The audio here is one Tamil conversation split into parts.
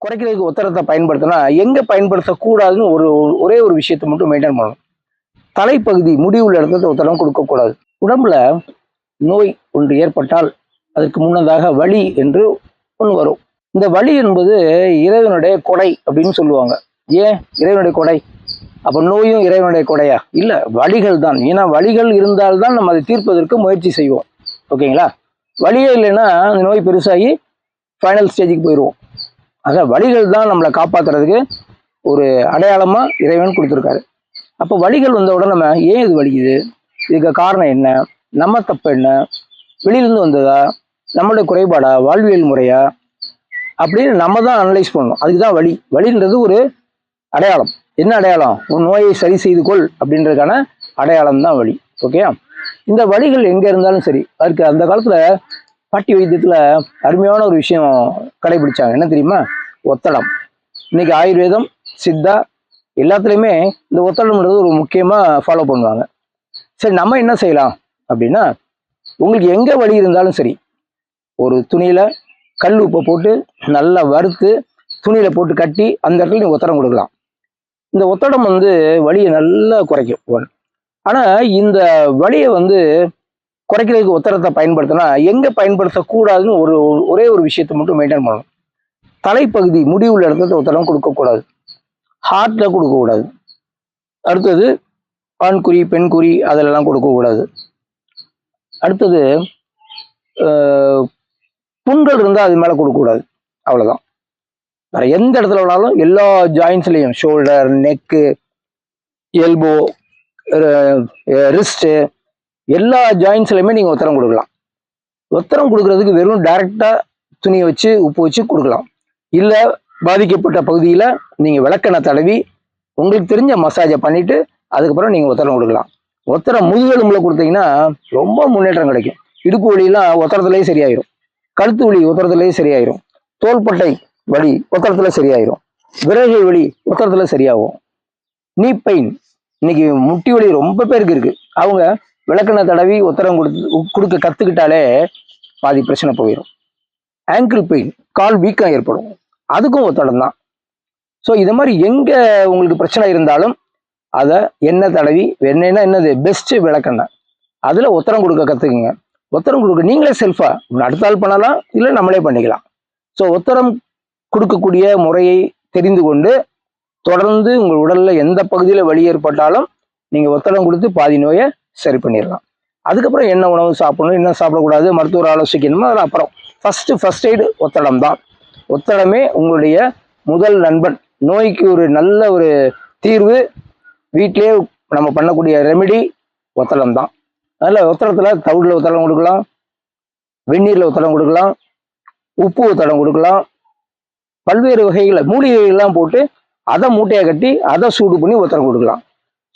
குறைக்கிறதுக்கு ஒத்தடத்தை பயன்படுத்தினா எங்கே பயன்படுத்தக்கூடாதுன்னு ஒரே ஒரு விஷயத்தை மட்டும் மெயின்டைன் பண்ணணும். தலைப்பகுதி முடி உள்ள இடத்துல ஒத்தடம் கொடுக்கக்கூடாது. உடம்புல நோய் ஒன்று ஏற்பட்டால் அதற்கு முன்னதாக வலி என்று ஒன்று வரும். இந்த வலி என்பது இறைவனுடைய கொடை அப்படின்னு சொல்லுவாங்க. ஏன் இறைவனுடைய கொடை? அப்போ நோயும் இறைவனுடைய கொடையா? இல்லை, வலிகள் தான். ஏன்னா வலிகள் இருந்தால்தான் நம்ம அதை தீர்ப்பதற்கு முயற்சி செய்வோம். ஓகேங்களா? வலியே இல்லைன்னா அந்த நோய் பெருசாகி ஃபைனல் ஸ்டேஜுக்கு போயிடுவோம். ஆக வலிகள் தான் நம்மளை காப்பாற்றுறதுக்கு ஒரு அடையாளமாக இறைவன் கொடுத்துருக்காரு. அப்போ வலிகள் வந்தவுடனே நம்ம ஏன் இது வலிக்குது, இதுக்கு காரணம் என்ன, நம்ம தப்பு என்ன, வெளியிலேருந்து வந்ததா, நம்மளுடைய குறைபாடா, வாழ்வியல் முறையா அப்படின்னு நம்ம தான் அனலைஸ் பண்ணணும். அதுக்கு தான் வலின்றது ஒரு அடையாளம். என்ன அடையாளம்? உன் நோயை சரி செய்து கொள் அப்படின்றதுக்கான அடையாளம் தான் வலி. ஓகே, இந்த வலிகள் எங்கே இருந்தாலும் சரி, அதுக்கு அந்த காலத்தில் பாட்டி வைத்தியத்தில் அருமையான ஒரு விஷயம் கடைபிடிச்சாங்க. என்ன தெரியுமா? ஒத்தடம். இன்னைக்கு ஆயுர்வேதம், சித்தா எல்லாத்துலேயுமே இந்த ஒத்தடம்ன்றது ஒரு முக்கியமாக ஃபாலோ பண்ணுவாங்க. சரி, நம்ம என்ன செய்யலாம் அப்படின்னா, உங்களுக்கு எங்கே வலி இருந்தாலும் சரி, ஒரு துணியில் கல் உப்பை போட்டு நல்லா வறுத்து துணியில் போட்டு கட்டி அந்த இடத்துல நீங்கள் ஒத்தடம் கொடுக்கலாம். இந்த ஒத்தடம் வலியை நல்லா குறைக்கும். ஆனால் இந்த வலியை குறைக்கிறதுக்கு ஒத்தடத்தை பயன்படுத்தினா எங்கே பயன்படுத்தக்கூடாதுன்னு ஒரே ஒரு விஷயத்தை மட்டும் மெயின்டைன் பண்ணணும். தலைப்பகுதி முடி உள்ள இடத்துல ஒத்தடம் கொடுக்கக்கூடாது. ஹார்ட்டில் கொடுக்கக்கூடாது. அடுத்தது ஆண் குறி, பெண் குறி அதிலெல்லாம் கொடுக்கக்கூடாது. அடுத்தது புண்கள் இருந்தால் அது மேலே கொடுக்கக்கூடாது. அவ்வளோதான். வேற எந்த இடத்துல வேணாலும் எல்லா ஜாயின்ஸ்லையும், ஷோல்டர், நெக்கு, எல்போ, ரிஸ்ட்டு, எல்லா ஜாயின்ஸ்லையுமே நீங்கள் ஒத்தடம் கொடுக்கலாம். ஒத்தடம் கொடுக்கறதுக்கு வெறும் டைரெக்டாக துணியை வச்சு உப்பு வச்சு கொடுக்கலாம். இல்லை, பாதிக்கப்பட்ட பகுதியில் நீங்கள் விளக்கெண்ணெய் தடவி உங்களுக்கு தெரிஞ்ச மசாஜை பண்ணிவிட்டு அதுக்கப்புறம் நீங்கள் ஒத்தடம் கொடுக்கலாம். ஒத்தடம் முதுகெலும்பில் கொடுத்தீங்கன்னா ரொம்ப முன்னேற்றம் கிடைக்கும். இடுப்பு வலியெல்லாம் ஒத்தடத்துலேயே சரியாயிரும். கழுத்து வலி ஒத்தடத்துலேயே சரியாயிரும். தோள்பட்டை வலி ஒத்தடத்துல சரியாயிரும். விரல்கள் வலி ஒத்தடத்துல சரியாகும். நீ பெயின், இன்னைக்கு முட்டி வலி ரொம்ப பேருக்கு இருக்கு. அவங்க விளக்கெண்ணெய் தடவி ஒத்தடம் கொடுக்க கத்துக்கிட்டாலே பாதி பிரச்சனை போயிடும். ஆங்கிள் பெயின், கால் வீக்கம் ஏற்படும், அதுக்கும் ஒத்தடம் தான். ஸோ இது மாதிரி எங்க உங்களுக்கு பிரச்சனை இருந்தாலும் அதை எண்ணெய் தடவி, எண்ணெய்னா என்னது, பெஸ்ட் விளக்கெண்ணெய், அதுல ஒத்தடம் கொடுக்க கத்துக்குங்க. ஒத்தடம் கொடுக்க நீங்களே செல்ஃபா அடுத்த ஆள் பண்ணலாம், இல்லை நம்மளே பண்ணிக்கலாம். ஸோ ஒத்தடம் கொடுக்கக்கூடிய முறையை தெரிந்து கொண்டு தொடர்ந்து உங்கள் உடல்ல எந்த பகுதியில் வலி ஏற்பட்டாலும் நீங்கள் ஒத்தடம் கொடுத்து பாதி நோயை சரி பண்ணிடலாம். அதுக்கப்புறம் என்ன உணவு சாப்பிடணும், என்ன சாப்பிடக்கூடாது, மருத்துவர் ஆலோசிக்கணுமோ அதெல்லாம் அப்புறம். ஃபர்ஸ்ட் எய்டு ஒத்தடம் தான். ஒத்தடமே உங்களுடைய முதல் நண்பன். நோய்க்கு ஒரு நல்ல ஒரு தீர்வு வீட்டிலே நம்ம பண்ணக்கூடிய ரெமெடி ஒத்தடம் தான். அதில் ஒத்தடத்தில் தவிடில் ஒத்தடம் கொடுக்கலாம், வெந்நீரில் ஒத்தடம் கொடுக்கலாம், உப்பு ஒத்தடம் கொடுக்கலாம், பல்வேறு வகைகளை மூலிகைகள்லாம் போட்டு அதை மூட்டையை கட்டி அதை சூடு பண்ணி ஒத்தடம் கொடுக்கலாம்.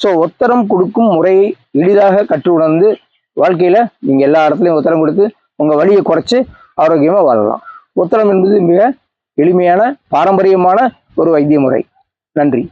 ஸோ ஒத்தடம் கொடுக்கும் முறையை எளிதாக கற்று உணர்ந்து வாழ்க்கையில் நீங்கள் எல்லா இடத்துலையும் ஒத்தடம் கொடுத்து உங்கள் வலியை குறைச்சி ஆரோக்கியமாக வாழலாம். ஒத்தடம் என்பது மிக எளிமையான பாரம்பரியமான ஒரு வைத்திய முறை. நன்றி.